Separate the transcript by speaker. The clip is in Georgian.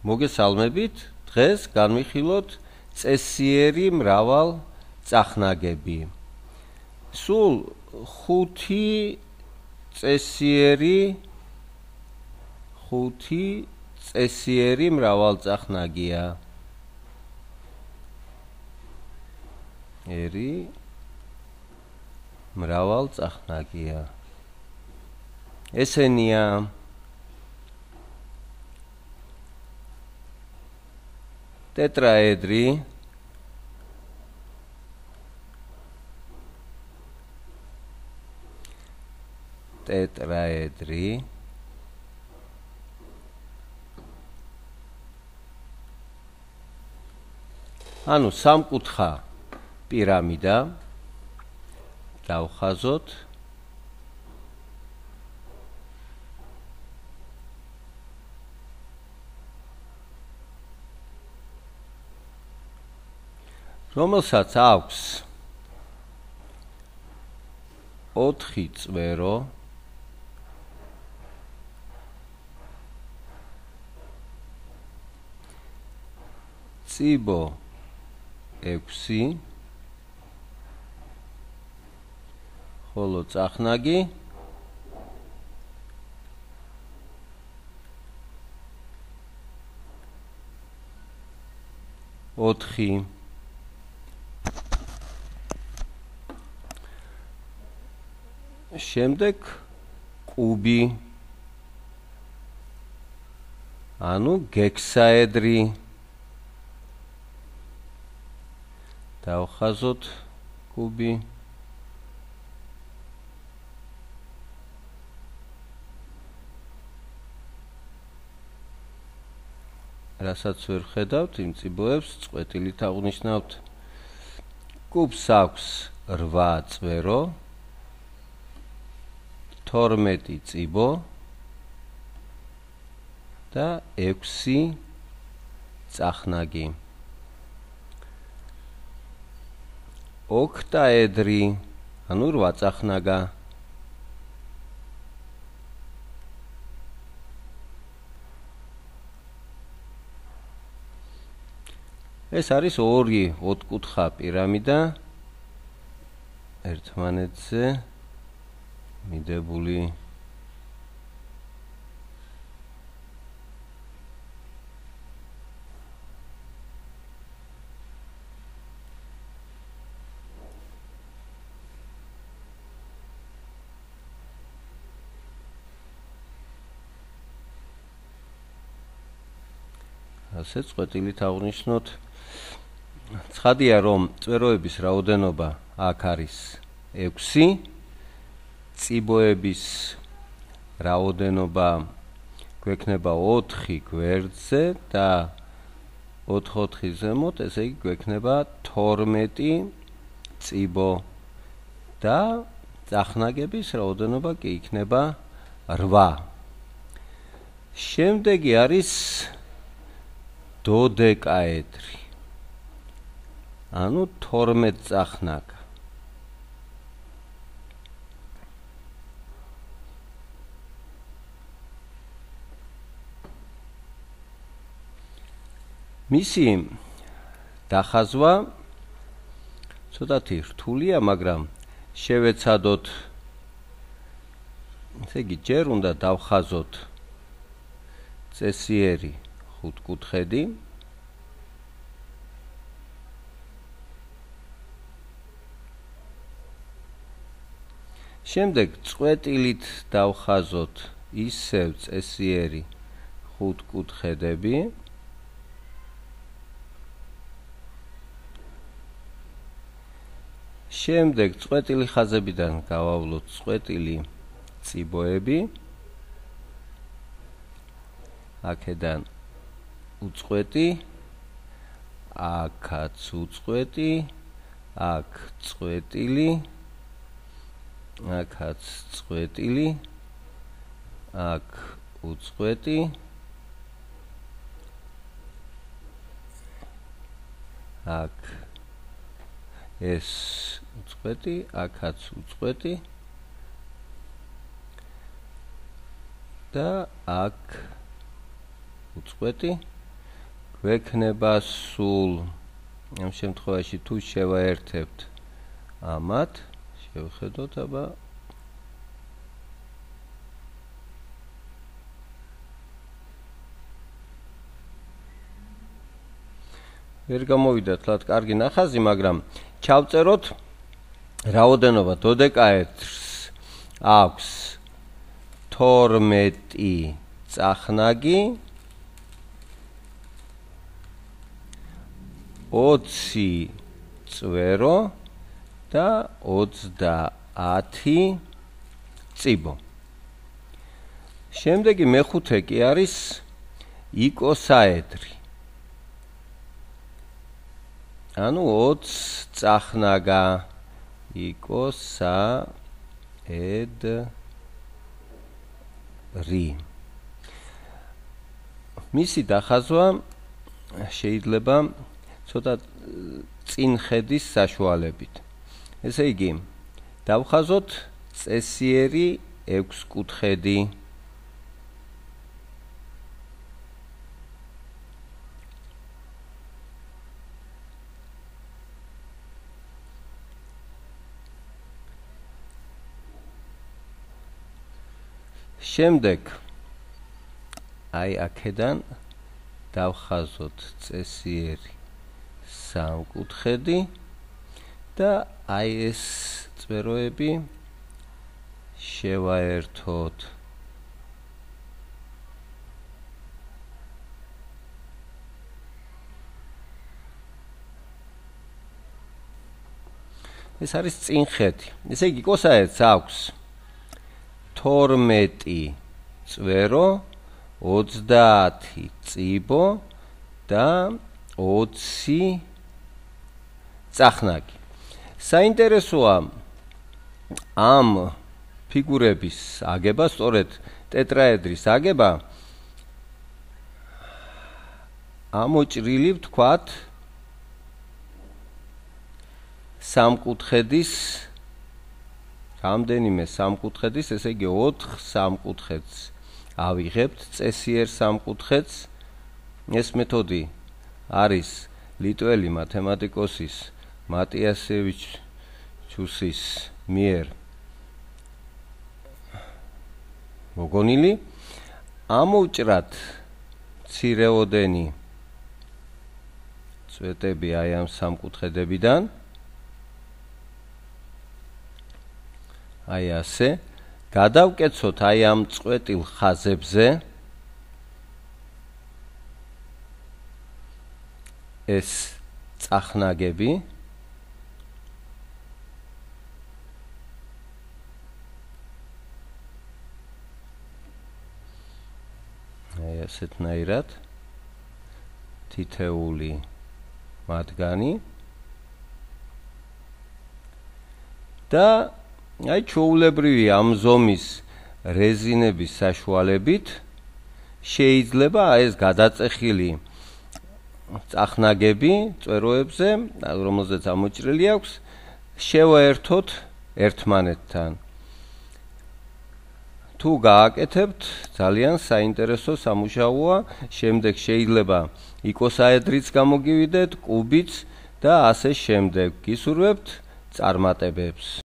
Speaker 1: მოგესალმებით, დღეს განვიხილოთ წესიერი მრავალწახნაგები. სულ 5 წესიერი მრავალწახნაგია. მრავალწახნაგია. ესენია ტეტრაედრი, ანუ სამკუთხა პირამიდა, დავხაზოთ. რომელსაც აქვს 4 წვერო, წიბო 6, ხოლო წახნაგი 4. შემდეგ კუბი, ანუ გექსაედრი, დავხაზოთ კუბი. რასაც ვერ ხედავთ, იმ წიბოებს წყვეტილით აღვნიშნავთ. კუბს აქვს 8 წვერო, 12 წიბო და 6 წახნაგი. ოქტაედრი, ანუ 8 წახნაგა. ეს არის 2 ოთხკუთხა პირამიდა ერთმანეთზე მიდებული. ასე წყვეტილით აღვნიშნოთ. ცხადია, რომ წვეროების რაოდენობა აქ არის 6, წიბოების რაოდენობა გვექნება 4 გვერდზე და 4 ზემოთ, ესე იგი გვექნება 12 წიბო და წახნაგების რაოდენობა კი იქნება 8. შემდეგი არის დოდეკაედრი, ანუ 12 წახნაგა. მისი დახაზვა ცოტათი რთულია, მაგრამ შევეცადოთ. ესე იგი, ჯერ უნდა დავხაზოთ წესიერი 5 კუთხედი. შემდეგ წყვეტილით დავხაზოთ ისევ წესიერი 5 კუთხედები. შემდეგ წყვეტილი ხაზებიდან გავავლოთ წყვეტილი წიბოები. აქედან უწყვეტი, აქაც უწყვეტი, აქ წყვეტილი, აქაც წყვეტილი, აქ უწყვეტი, აქ ეს უწყვეტი, აქაც უწყვეტი და აქ უწყვეტი გვექნება სულ ამ შემთხვევაში თუ შევაერთებთ ამათ, შევხედოთ აბა ვერ გამოვიდა თლად კარგი ნახაზი, მაგრამ ჩავწეროთ რაოდენობა დოდეკაეტრს აქვს 12 წახნაგი 20 წვერო და 30 წიბო. შემდეგი მეხუთე კი არის იკოსაედრი. ანუ 20 წახნაგა იკოსაედრი. მისი დახაზვა შეიძლება ცოტა წინ ხედის საშუალებით. ესე იგი, დავხაზოთ წესიერი 6 კუთხედი. შემდეგ აი აქედან დავხაზოთ წესიერი 3 კუთხედი და აი ეს წვეროები შევაერთოთ. ეს არის წინხედი. ესე იგი იკოსაედრს აქვს 12 წვერო, 30 წიბო და 20 წახნაგი. საინტერესოა ამ ფიგურების აგება, სწორედ ტეტრაედრის აგება ამოჭრილი ვთქვათ სამკუთხედის რამდენიმე სამკუთხედის, ესე იგი 4 სამკუთხედს ავიღებთ წესიერ სამკუთხედს. ეს მეთოდი არის ლიტველი მათემატიკოსის მატიასევიჩუსის მიერ მოგონილი. ამოვჭრათ მცირეოდენი წვეტები აი ამ სამკუთხედებიდან. აი ასე გადავკეცოთ აი ამ წვეტილ ხაზებზე ეს წახნაგები. აი ასეთნაირად თითეული მათგანი და აი ჩვეულებრივი ამ ზომის რეზინების საშუალებით შეიძლება ეს გადაწეხილი წახნაგები წვეროებზე, რომელზეც ამოჭრილი აქვს, შევაერთოთ ერთმანეთთან. თუ გააკეთებთ, ძალიან საინტერესო სამუშაოა. შემდეგ შეიძლება იკოსაედრიც გამოგივიდეთ, კუბიც და ასე შემდეგ. გისურვებთ წარმატებებს.